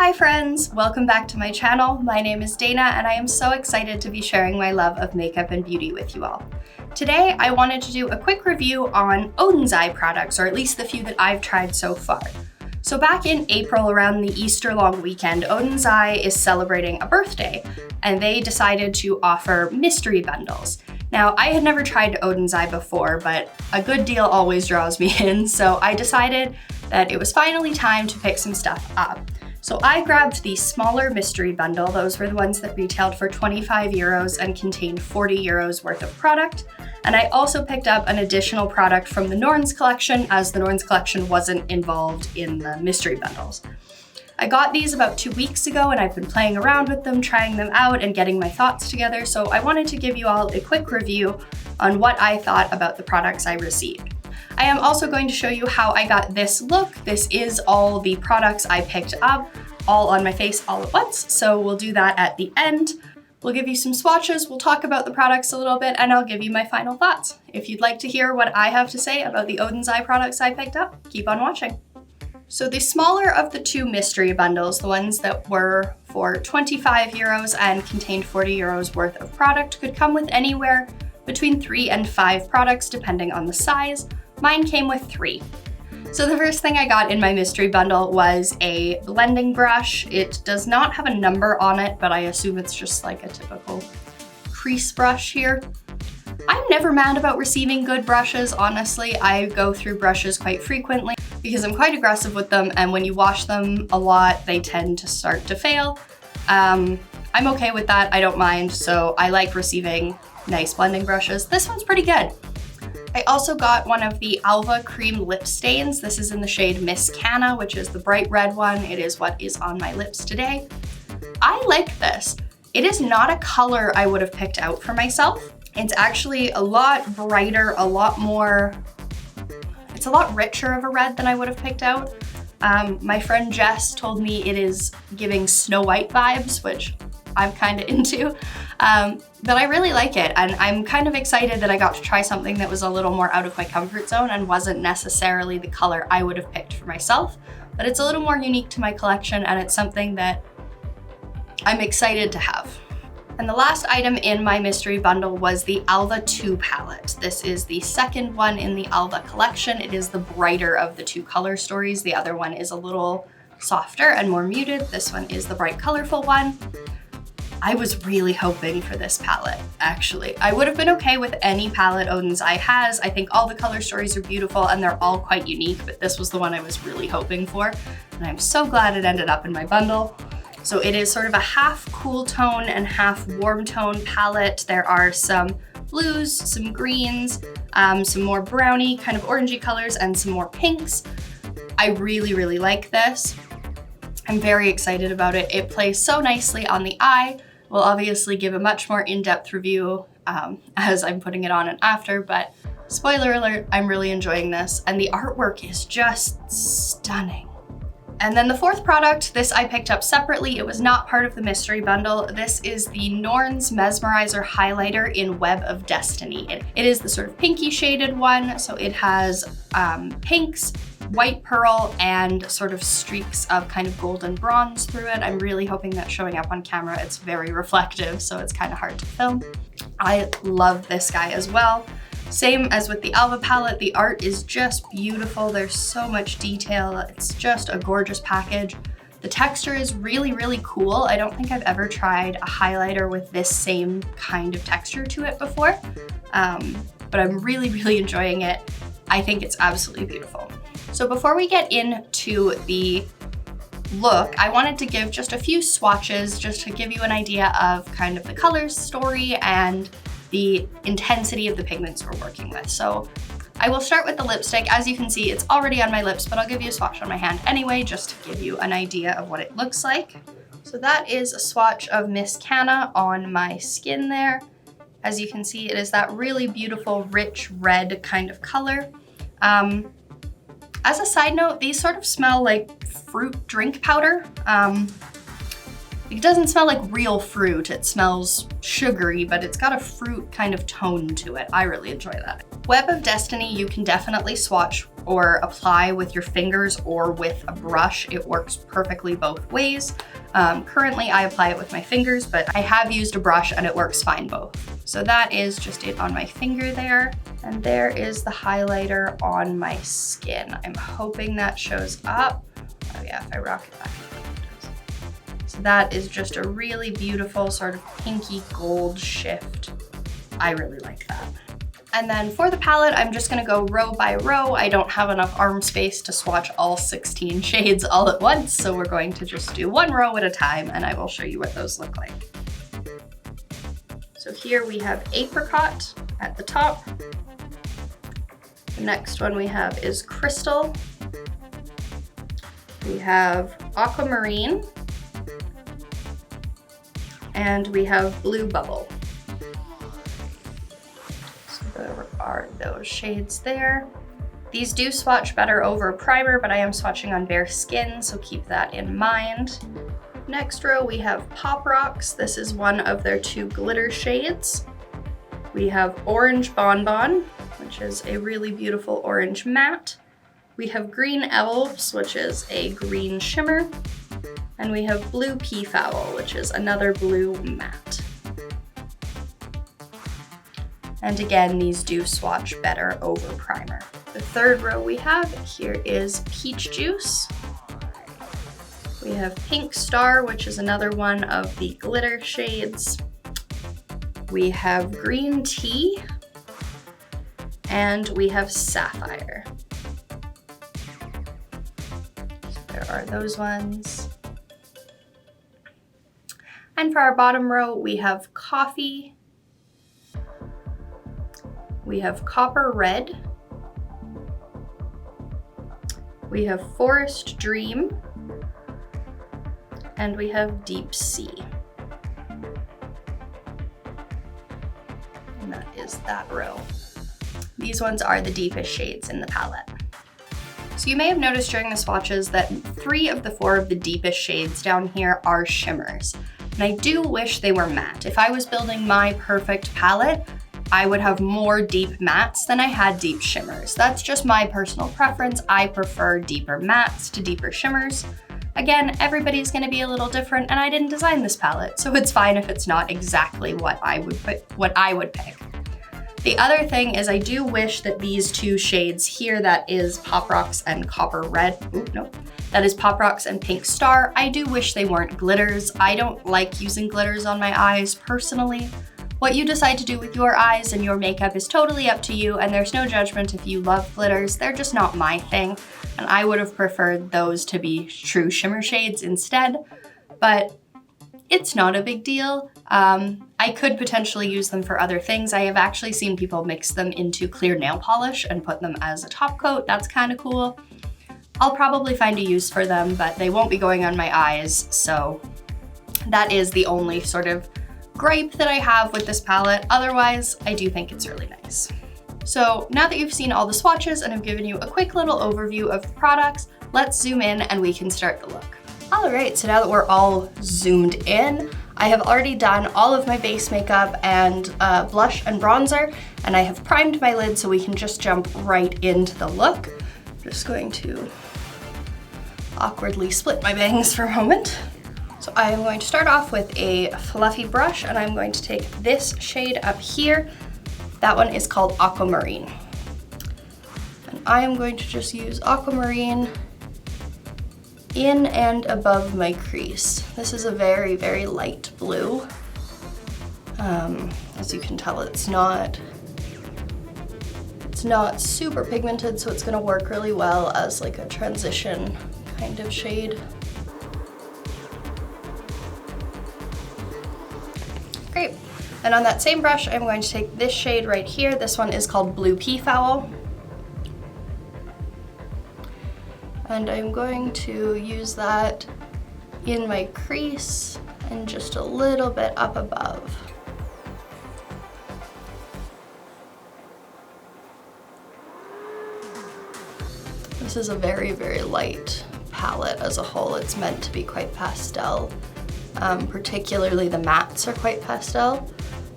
Hi friends, welcome back to my channel. My name is Dana and I am so excited to be sharing my love of makeup and beauty with you all. Today I wanted to do a quick review on Oden's eye products, or at least the few that I've tried so far. So back in April, around the Easter long weekend, Oden's eye is celebrating a birthday and they decided to offer mystery bundles. Now, I had never tried Oden's eye before, but a good deal always draws me in, so I decided that it was finally time to pick some stuff up. So I grabbed the smaller mystery bundle. Those were the ones that retailed for 25 euros and contained 40 euros worth of product. And I also picked up an additional product from the Norns collection, as the Norns collection wasn't involved in the mystery bundles. I got these about 2 weeks ago and I've been playing around with them, trying them out and getting my thoughts together. So I wanted to give you all a quick review on what I thought about the products I received. I am also going to show you how I got this look. This is all the products I picked up, all on my face all at once. So we'll do that at the end. We'll give you some swatches, we'll talk about the products a little bit, and I'll give you my final thoughts. If you'd like to hear what I have to say about the Oden's eye products I picked up, keep on watching. So the smaller of the two mystery bundles, the ones that were for 25 euros and contained 40 euros worth of product, could come with anywhere between 3 and 5 products depending on the size. Mine came with 3. So the first thing I got in my mystery bundle was a blending brush. It does not have a number on it, but I assume it's just like a typical crease brush here. I'm never mad about receiving good brushes, honestly. I go through brushes quite frequently because I'm quite aggressive with them, and when you wash them a lot, they tend to start to fail. I'm okay with that, I don't mind, so I like receiving nice blending brushes. This one's pretty good. I also got one of the Alva Cream Lip Stains. This is in the shade Miss Canna, which is the bright red one. It is what is on my lips today. I like this. It is not a color I would have picked out for myself. It's actually a lot brighter, a lot more, it's a lot richer of a red than I would have picked out. My friend Jess told me it is giving Snow White vibes, which I'm kind of into. But I really like it, and I'm kind of excited that I got to try something that was a little more out of my comfort zone and wasn't necessarily the color I would have picked for myself, but it's a little more unique to my collection and it's something that I'm excited to have. And the last item in my mystery bundle was the Alva 2 palette. This is the second one in the Alva collection. It is the brighter of the two color stories. The other one is a little softer and more muted. This one is the bright colorful one. I was really hoping for this palette, actually. I would have been okay with any palette Oden's eye has. I think all the color stories are beautiful and they're all quite unique, but this was the one I was really hoping for. And I'm so glad it ended up in my bundle. So it is sort of a half cool tone and half warm tone palette. There are some blues, some greens, some more browny kind of orangey colors, and some more pinks. I really, really like this. I'm very excited about it. It plays so nicely on the eye. We'll obviously give a much more in-depth review as I'm putting it on and after, but spoiler alert, I'm really enjoying this, and the artwork is just stunning. And then the fourth product, this I picked up separately. It was not part of the mystery bundle. This is the Norns Mesmerizer Highlighter in Web of Destiny. It is the sort of pinky shaded one, so it has pinks, white pearl, and sort of streaks of kind of golden bronze through it. I'm really hoping that's showing up on camera. It's very reflective, so it's kind of hard to film. I love this guy as well. Same as with the Alva palette, the art is just beautiful. There's so much detail. It's just a gorgeous package. The texture is really, really cool. I don't think I've ever tried a highlighter with this same kind of texture to it before, but I'm really, really enjoying it. I think it's absolutely beautiful. So before we get into the look, I wanted to give just a few swatches just to give you an idea of kind of the color story and the intensity of the pigments we're working with. So I will start with the lipstick. As you can see, it's already on my lips, but I'll give you a swatch on my hand anyway, just to give you an idea of what it looks like. So that is a swatch of Miss Canna on my skin there. As you can see, it is that really beautiful, rich red kind of color. As a side note, these sort of smell like fruit drink powder. It doesn't smell like real fruit. It smells sugary, but it's got a fruit kind of tone to it. I really enjoy that. Web of Destiny, you can definitely swatch or apply with your fingers or with a brush. It works perfectly both ways. Currently I apply it with my fingers, but I have used a brush and it works fine both. So that is just it on my finger there. And there is the highlighter on my skin. I'm hoping that shows up. Oh yeah, if I rock it back. So that is just a really beautiful sort of pinky gold shift. I really like that. And then for the palette, I'm just gonna go row by row. I don't have enough arm space to swatch all 16 shades all at once, so we're going to just do one row at a time and I will show you what those look like. So here we have Apricot at the top. The next one we have is Crystal. We have Aquamarine. And we have Blue Bubble. So there are those shades there. These do swatch better over a primer, but I am swatching on bare skin, so keep that in mind. Next row we have Pop Rocks. This is one of their 2 glitter shades. We have Orange Bonbon, which is a really beautiful orange matte. We have Green Elves, which is a green shimmer. And we have Blue Peafowl, which is another blue matte. And again, these do swatch better over primer. The third row we have here is Peach Juice. We have Pink Star, which is another one of the glitter shades. We have Green Tea, and we have Sapphire. So there are those ones. And for our bottom row, we have Coffee, we have Copper Red, we have Forest Dream, and we have Deep Sea. And that is that row. These ones are the deepest shades in the palette. So you may have noticed during the swatches that 3 of the 4 of the deepest shades down here are shimmers. And I do wish they were matte. If I was building my perfect palette, I would have more deep mattes than I had deep shimmers. That's just my personal preference. I prefer deeper mattes to deeper shimmers. Again, everybody's gonna be a little different and I didn't design this palette, so it's fine if it's not exactly what I would pick. The other thing is I do wish that these 2 shades here, that is Pop Rocks and Copper Red, that is Pop Rocks and Pink Star, I do wish they weren't glitters. I don't like using glitters on my eyes personally. What you decide to do with your eyes and your makeup is totally up to you, and there's no judgment if you love glitters. They're just not my thing, and I would have preferred those to be true shimmer shades instead, but it's not a big deal. I could potentially use them for other things. I have actually seen people mix them into clear nail polish and put them as a top coat. That's kind of cool. I'll probably find a use for them, but they won't be going on my eyes, so that is the only sort of gripe that I have with this palette. Otherwise, I do think it's really nice. So now that you've seen all the swatches and I've given you a quick little overview of the products, let's zoom in and we can start the look. All right, so now that we're all zoomed in, I have already done all of my base makeup and blush and bronzer, and I have primed my lid so we can just jump right into the look. I'm just going to awkwardly split my bangs for a moment. So I am going to start off with a fluffy brush, and I'm going to take this shade up here. That one is called Aquamarine. And I am going to just use Aquamarine in and above my crease. This is a very, very light blue. As you can tell, it's not super pigmented, so it's gonna work really well as like a transition kind of shade. Great. And on that same brush, I'm going to take this shade right here. This one is called Blue Peafowl. And I'm going to use that in my crease and just a little bit up above. This is a very, very light palette as a whole. It's meant to be quite pastel. Particularly the mattes are quite pastel.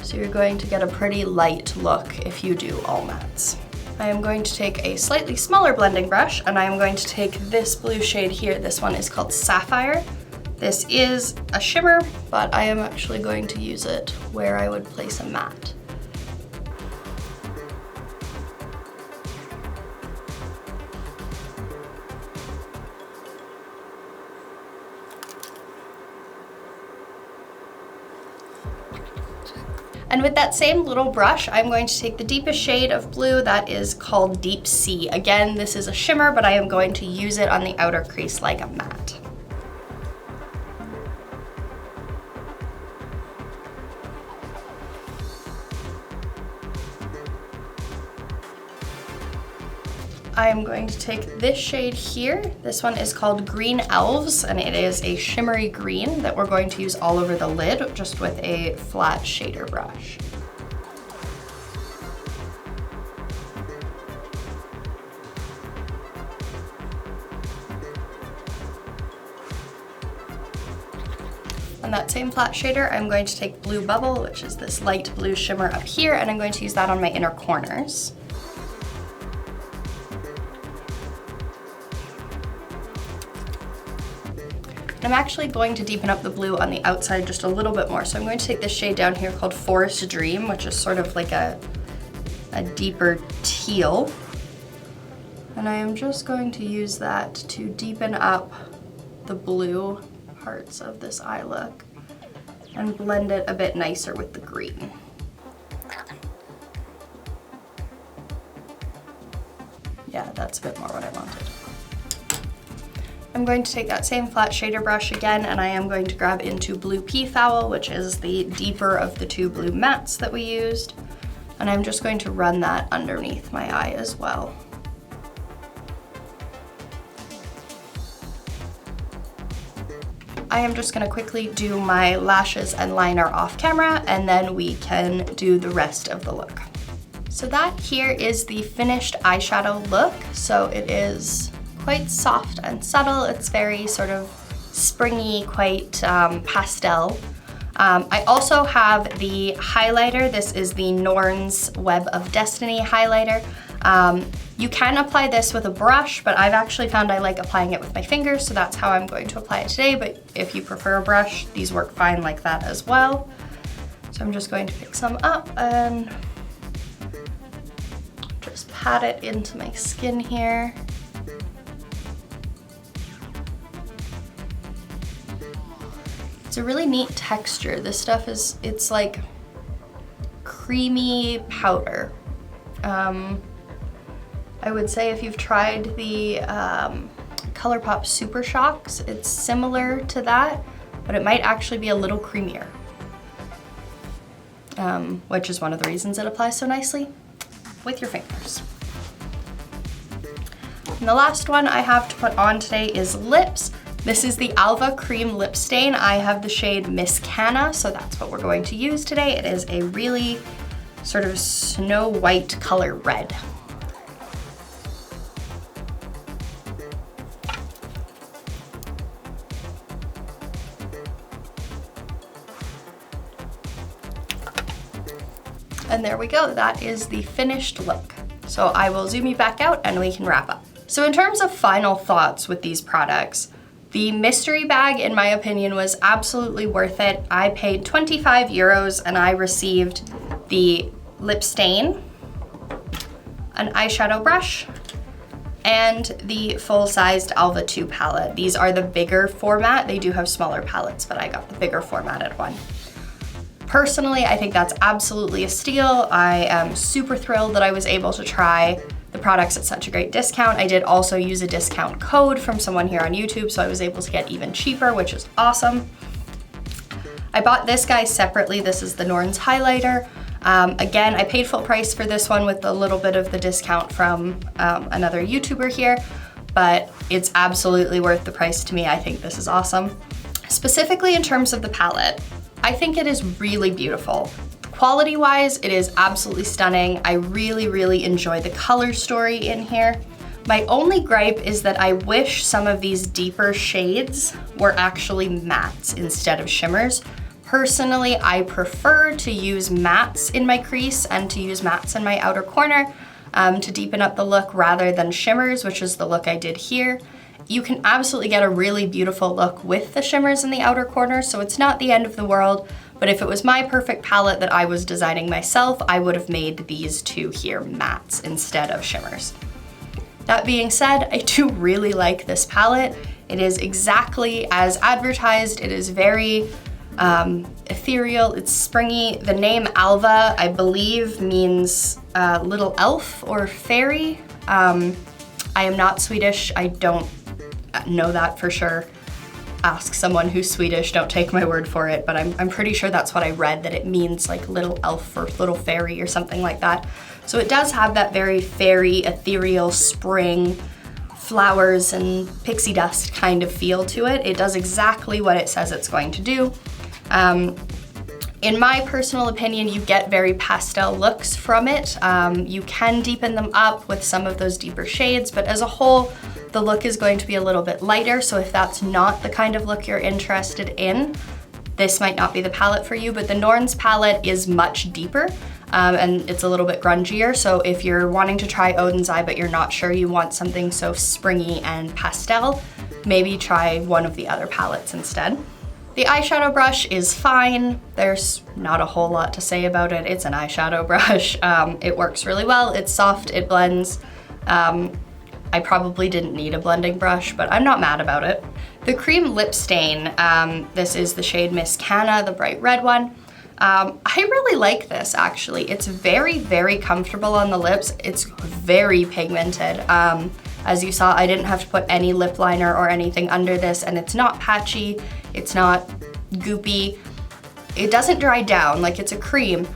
So you're going to get a pretty light look if you do all mattes. I am going to take a slightly smaller blending brush and I am going to take this blue shade here. This one is called Sapphire. This is a shimmer, but I am actually going to use it where I would place a matte. And with that same little brush, I'm going to take the deepest shade of blue that is called Deep Sea. Again, this is a shimmer, but I am going to use it on the outer crease like a matte. I am going to take this shade here. This one is called Green Elves, and it is a shimmery green that we're going to use all over the lid, just with a flat shader brush. On that same flat shader, I'm going to take Blue Bubble, which is this light blue shimmer up here, and I'm going to use that on my inner corners. I'm actually going to deepen up the blue on the outside just a little bit more. So I'm going to take this shade down here called Forest Dream, which is sort of like a deeper teal. And I am just going to use that to deepen up the blue parts of this eye look and blend it a bit nicer with the green. Yeah, that's a bit more what I wanted. I'm going to take that same flat shader brush again, and I am going to grab into Blue Peafowl, which is the deeper of the two blue mattes that we used. And I'm just going to run that underneath my eye as well. I am just gonna quickly do my lashes and liner off camera, and then we can do the rest of the look. So that here is the finished eyeshadow look. So it is quite soft and subtle. It's very sort of springy, quite pastel. I also have the highlighter. This is the Norn's Web of Destiny highlighter. You can apply this with a brush, but I've actually found I like applying it with my fingers, so that's how I'm going to apply it today. But if you prefer a brush, these work fine like that as well. So I'm just going to pick some up and just pat it into my skin here. It's a really neat texture. This stuff is, it's like creamy powder. I would say if you've tried the ColourPop Super Shocks, it's similar to that, but it might actually be a little creamier, which is one of the reasons it applies so nicely with your fingers. And the last one I have to put on today is lips. This is the Alva Cream Lip Stain. I have the shade Miss Canna, so that's what we're going to use today. It is a really sort of snow white color red. And there we go, that is the finished look. So I will zoom you back out and we can wrap up. So in terms of final thoughts with these products, the mystery bag, in my opinion, was absolutely worth it. I paid 25 euros and I received the lip stain, an eyeshadow brush, and the full-sized Alva 2 palette. These are the bigger format. They do have smaller palettes, but I got the bigger formatted one. Personally, I think that's absolutely a steal. I am super thrilled that I was able to try the products at such a great discount. I did also use a discount code from someone here on YouTube, so I was able to get even cheaper, which is awesome. I bought this guy separately. This is the Norn's highlighter. Again, I paid full price for this one with a little bit of the discount from another YouTuber here, but it's absolutely worth the price to me. I think this is awesome. Specifically in terms of the palette, I think it is really beautiful. Quality-wise, it is absolutely stunning. I really, really enjoy the color story in here. My only gripe is that I wish some of these deeper shades were actually mattes instead of shimmers. Personally, I prefer to use mattes in my crease and to use mattes in my outer corner. to deepen up the look rather than shimmers, which is the look I did here. You can absolutely get a really beautiful look with the shimmers in the outer corners, so it's not the end of the world, but if it was my perfect palette that I was designing myself, I would have made these two here mattes instead of shimmers. That being said, I do really like this palette. It is exactly as advertised. It is very ethereal, it's springy. The name Alva, I believe, means little elf or fairy. I am not Swedish, I don't know that for sure. Ask someone who's Swedish, don't take my word for it, but I'm pretty sure that's what I read, that it means like little elf or little fairy or something like that. So it does have that very fairy, ethereal, spring, flowers and pixie dust kind of feel to it. It does exactly what it says it's going to do. In my personal opinion, you get very pastel looks from it. You can deepen them up with some of those deeper shades, but as a whole, the look is going to be a little bit lighter, so if that's not the kind of look you're interested in, this might not be the palette for you, but the Norns palette is much deeper, and it's a little bit grungier, so if you're wanting to try Oden's Eye but you're not sure you want something so springy and pastel, maybe try one of the other palettes instead. The eyeshadow brush is fine. There's not a whole lot to say about it. It's an eyeshadow brush. It works really well. It's soft, it blends. I probably didn't need a blending brush, but I'm not mad about it. The cream lip stain, this is the shade Miss Canna, the bright red one. I really like this actually. It's very, very comfortable on the lips. It's very pigmented. As you saw, I didn't have to put any lip liner or anything under this, and it's not patchy, it's not goopy. It doesn't dry down, like it's a cream,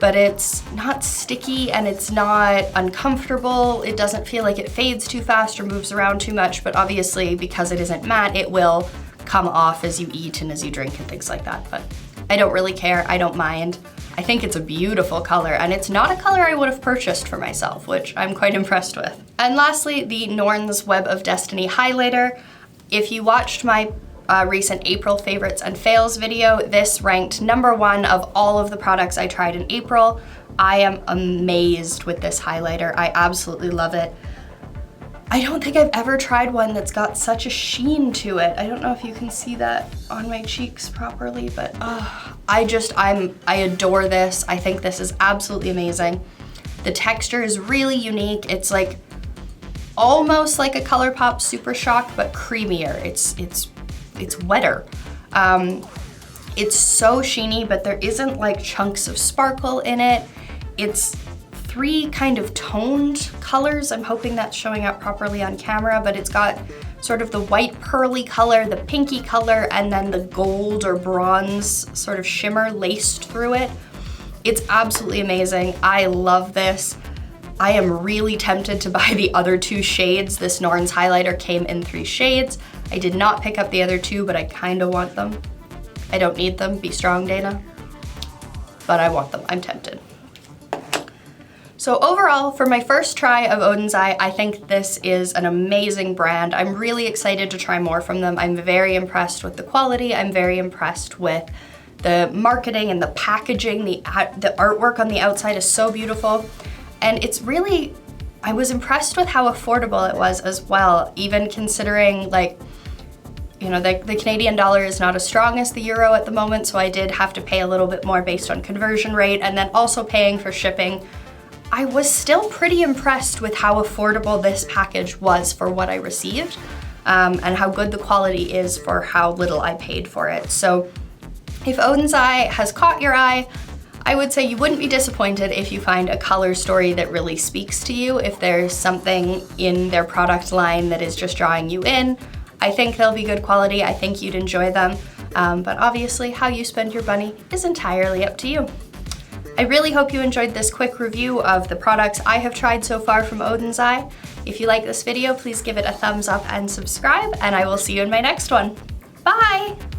but it's not sticky and it's not uncomfortable. It doesn't feel like it fades too fast or moves around too much, but obviously because it isn't matte, it will come off as you eat and as you drink and things like that, but I don't really care, I don't mind. I think it's a beautiful color, and it's not a color I would have purchased for myself, which I'm quite impressed with. And lastly, the Norns Web of Destiny highlighter. If you watched my recent April favorites and fails video, this ranked #1 of all of the products I tried in April. I am amazed with this highlighter. I absolutely love it. I don't think I've ever tried one that's got such a sheen to it. I don't know if you can see that on my cheeks properly, but I adore this. I think this is absolutely amazing. The texture is really unique. It's like almost like a ColourPop Super Shock, but creamier. It's wetter. It's so sheeny, but there isn't like chunks of sparkle in it. It's 3 kind of toned colors. I'm hoping that's showing up properly on camera, but it's got sort of the white pearly color, the pinky color, and then the gold or bronze sort of shimmer laced through it. It's absolutely amazing. I love this. I am really tempted to buy the other 2 shades. This Norns highlighter came in 3 shades. I did not pick up the other 2, but I kind of want them. I don't need them, be strong, Dana. But I want them, I'm tempted. So overall, for my first try of Oden's Eye, I think this is an amazing brand. I'm really excited to try more from them. I'm very impressed with the quality. I'm very impressed with the marketing and the packaging. The artwork on the outside is so beautiful. And it's really, I was impressed with how affordable it was as well, even considering like, you know, the Canadian dollar is not as strong as the euro at the moment, so I did have to pay a little bit more based on conversion rate, and then also paying for shipping. I was still pretty impressed with how affordable this package was for what I received, and how good the quality is for how little I paid for it. So if Oden's Eye has caught your eye, I would say you wouldn't be disappointed if you find a color story that really speaks to you. If there's something in their product line that is just drawing you in, I think they'll be good quality. I think you'd enjoy them. But obviously how you spend your money is entirely up to you. I really hope you enjoyed this quick review of the products I have tried so far from Oden's Eye. If you like this video, please give it a thumbs up and subscribe, and I will see you in my next one. Bye!